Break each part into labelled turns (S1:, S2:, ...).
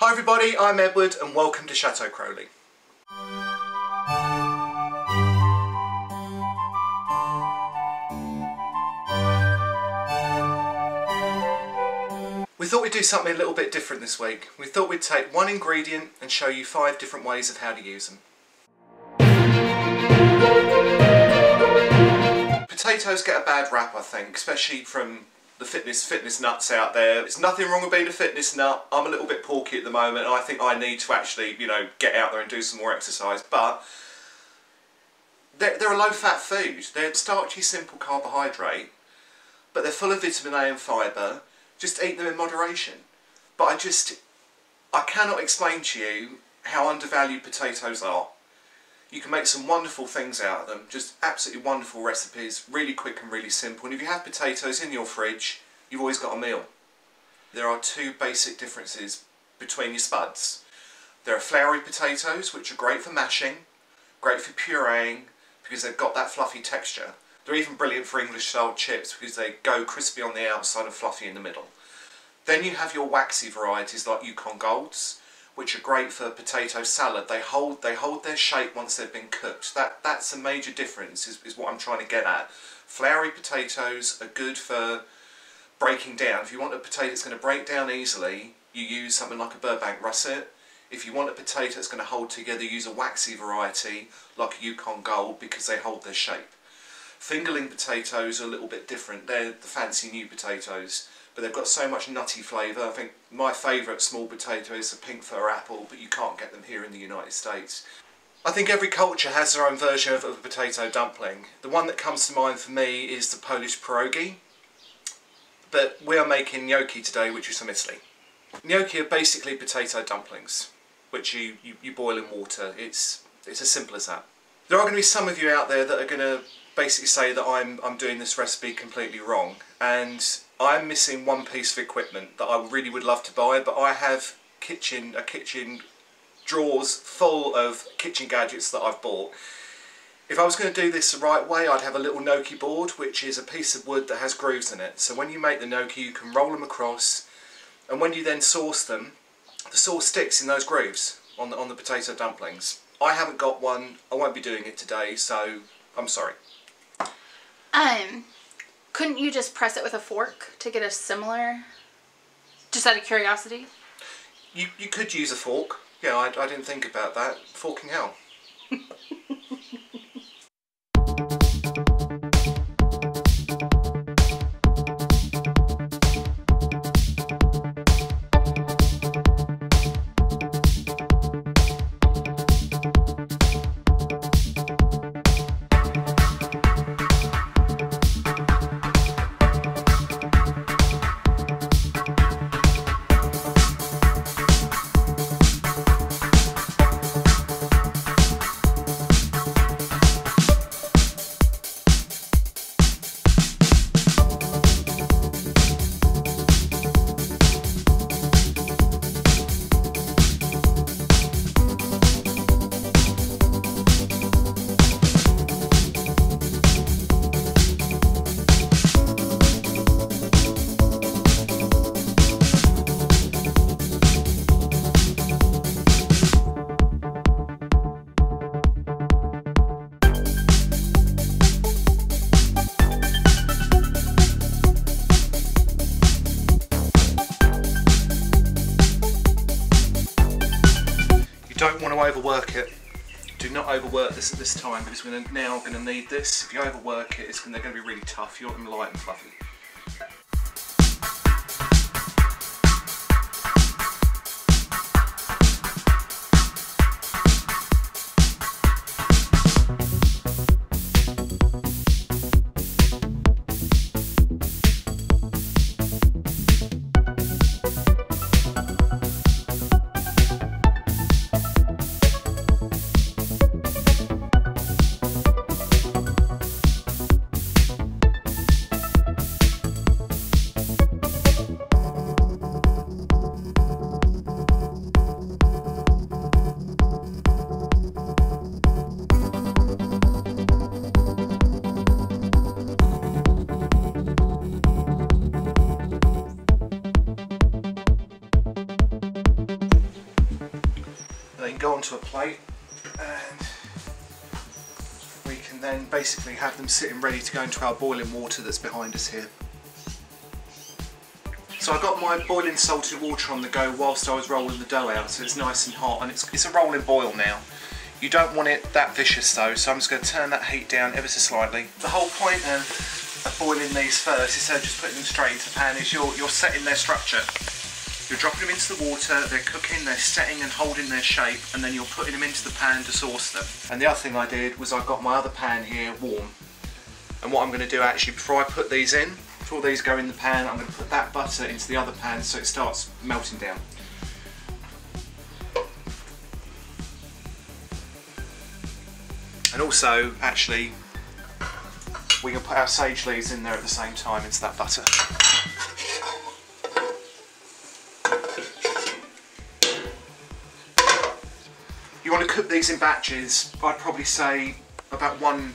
S1: Hi everybody, I'm Edward and welcome to Chateau Crowley. We thought we'd do something a little bit different this week. We thought we'd take one ingredient and show you 5 different ways of how to use them. Potatoes get a bad rap, I think, especially from the fitness nuts out there. There's nothing wrong with being a fitness nut. I'm a little bit porky at the moment and I think I need to actually, get out there and do some more exercise. But they're a low-fat food. They're a starchy, simple carbohydrate, but they're full of vitamin A and fibre. Just eat them in moderation. But I cannot explain to you how undervalued potatoes are. You can make some wonderful things out of them, just absolutely wonderful recipes, really quick and really simple. And if you have potatoes in your fridge, you've always got a meal. There are 2 basic differences between your spuds. There are floury potatoes, which are great for mashing, great for pureeing, because they've got that fluffy texture. They're even brilliant for English style chips because they go crispy on the outside and fluffy in the middle. Then you have your waxy varieties like Yukon Golds, which are great for potato salad. They hold their shape once they've been cooked. That's a major difference is what I'm trying to get at. Floury potatoes are good for breaking down. If you want a potato that's going to break down easily, you use something like a Burbank russet. If you want a potato that's going to hold together, use a waxy variety like a Yukon Gold because they hold their shape. Fingerling potatoes are a little bit different. They're the fancy new potatoes, but they've got so much nutty flavour. I think my favourite small potato is a pink fir apple, but you can't get them here in the United States. I think every culture has their own version of a potato dumpling. The one that comes to mind for me is the Polish pierogi, but we are making gnocchi today, which is from Italy. Gnocchi are basically potato dumplings, which you boil in water. It's as simple as that. There are going to be some of you out there that are going to basically say that I'm doing this recipe completely wrong, and I'm missing one piece of equipment that I really would love to buy, but I have kitchen drawers full of kitchen gadgets that I've bought. If I was going to do this the right way, I'd have a little gnocchi board, which is a piece of wood that has grooves in it. So when you make the gnocchi, you can roll them across, and when you then sauce them, the sauce sticks in those grooves on the potato dumplings. I haven't got one. I won't be doing it today, so I'm sorry.
S2: Couldn't you just press it with a fork to get a similar, just out of curiosity?
S1: You could use a fork. Yeah, I didn't think about that. Forking hell. Don't want to overwork it. Do not overwork this at this time because we're now going to need this. If you overwork it, they're going to be really tough. You want them light and fluffy. They can go onto a plate and we can then basically have them sitting ready to go into our boiling water that's behind us here. So I got my boiling salted water on the go whilst I was rolling the dough out, so it's nice and hot, and it's a rolling boil now. You don't want it that vicious though, so I'm just going to turn that heat down ever so slightly. The whole point of boiling these first, instead of just putting them straight into the pan, is you're setting their structure. You're dropping them into the water, they're cooking, they're setting and holding their shape, and then you're putting them into the pan to sauce them. And the other thing I did was I got my other pan here warm. And what I'm going to do actually, before I put these in, before these go in the pan, I'm going to put that butter into the other pan so it starts melting down. And also, actually, we can put our sage leaves in there at the same time into that butter. You want to cook these in batches. I'd probably say about one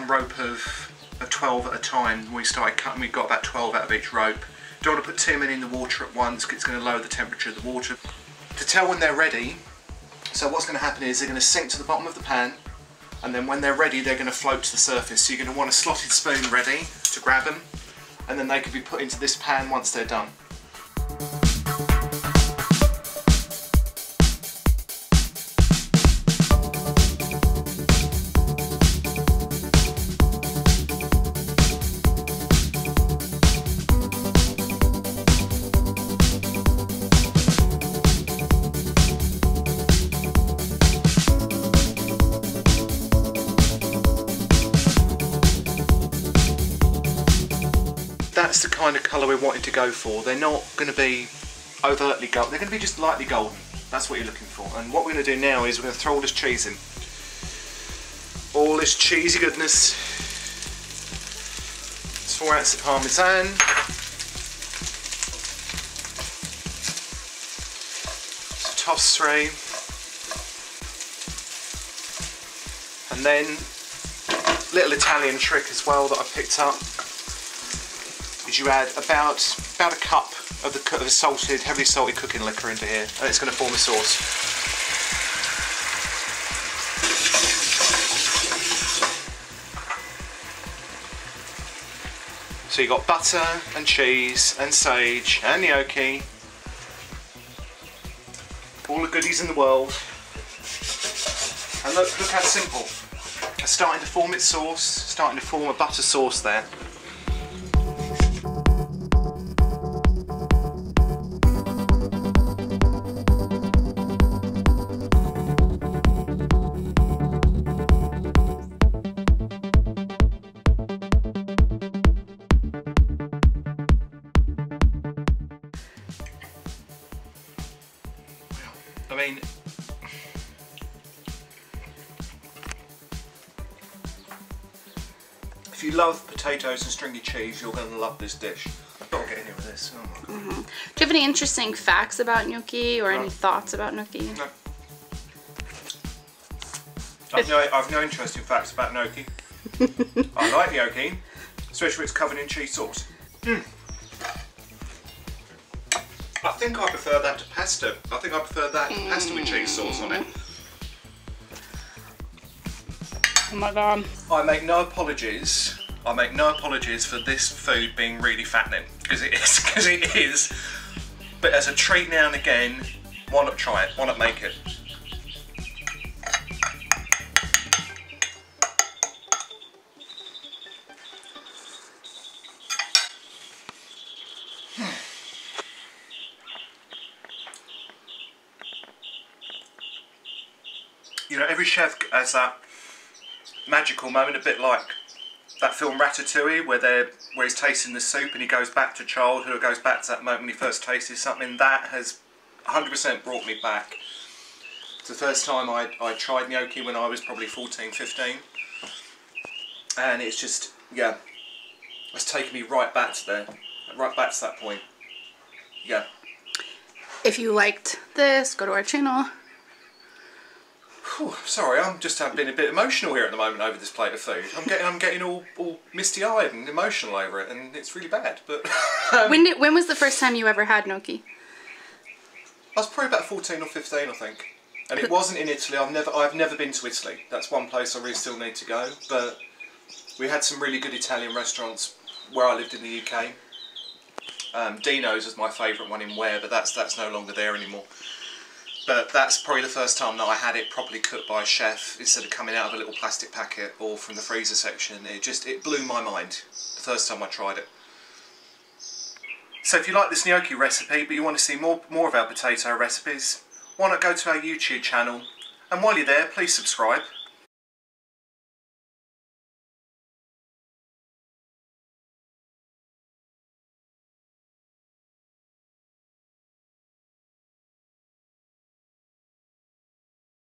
S1: rope of 12 at a time. When we started cutting, we got about 12 out of each rope. Don't want to put too many in the water at once because it's going to lower the temperature of the water. To tell when they're ready, so what's going to happen is they're going to sink to the bottom of the pan, and then when they're ready they're going to float to the surface. So you're going to want a slotted spoon ready to grab them, and then they can be put into this pan once they're done. That's the kind of colour we're wanting to go for. They're not going to be overtly golden, they're going to be just lightly golden. That's what you're looking for. And what we're going to do now is we're going to throw all this cheese in. All this cheesy goodness. It's 4 ounces of Parmesan. So toss through. And then, little Italian trick as well that I picked up, is you add about a cup of the salted, heavily salted cooking liquor into here, and it's going to form a sauce. So you've got butter and cheese and sage and gnocchi, all the goodies in the world, and look how simple. It's starting to form its sauce, starting to form a butter sauce there. I mean, if you love potatoes and stringy cheese, you're going to love this dish. I've got to get in here with this. Oh my God.
S2: Do you have any interesting facts about gnocchi or any thoughts about gnocchi?
S1: No. I've no interesting facts about gnocchi. I like gnocchi, especially when it's covered in cheese sauce. I think I prefer that to pasta. I think I prefer that to pasta with cheese sauce on it.
S2: Oh my God.
S1: I make no apologies. I make no apologies for this food being really fattening, because it is. But as a treat now and again, why not try it? Why not make it? You know, every chef has that magical moment, a bit like that film Ratatouille, where he's tasting the soup and he goes back to childhood, or goes back to that moment when he first tasted something. That has 100% brought me back. It's the first time I tried gnocchi when I was probably 14, 15. And it's just, yeah, it's taken me right back to there, right back to that point. Yeah.
S2: If you liked this, go to our channel.
S1: Whew, sorry, I'm just being a bit emotional here at the moment over this plate of food. I'm getting all misty-eyed and emotional over it, and it's really bad. But
S2: when was the first time you ever had gnocchi?
S1: I was probably about 14 or 15, I think. And it wasn't in Italy. I've never been to Italy. That's one place I really still need to go. But we had some really good Italian restaurants where I lived in the UK. Dino's was my favourite one in Ware, but that's no longer there anymore. But that's probably the first time that I had it properly cooked by a chef instead of coming out of a little plastic packet or from the freezer section. It blew my mind the first time I tried it. So if you like this gnocchi recipe but you want to see more of our potato recipes, why not go to our YouTube channel, and while you're there, please subscribe.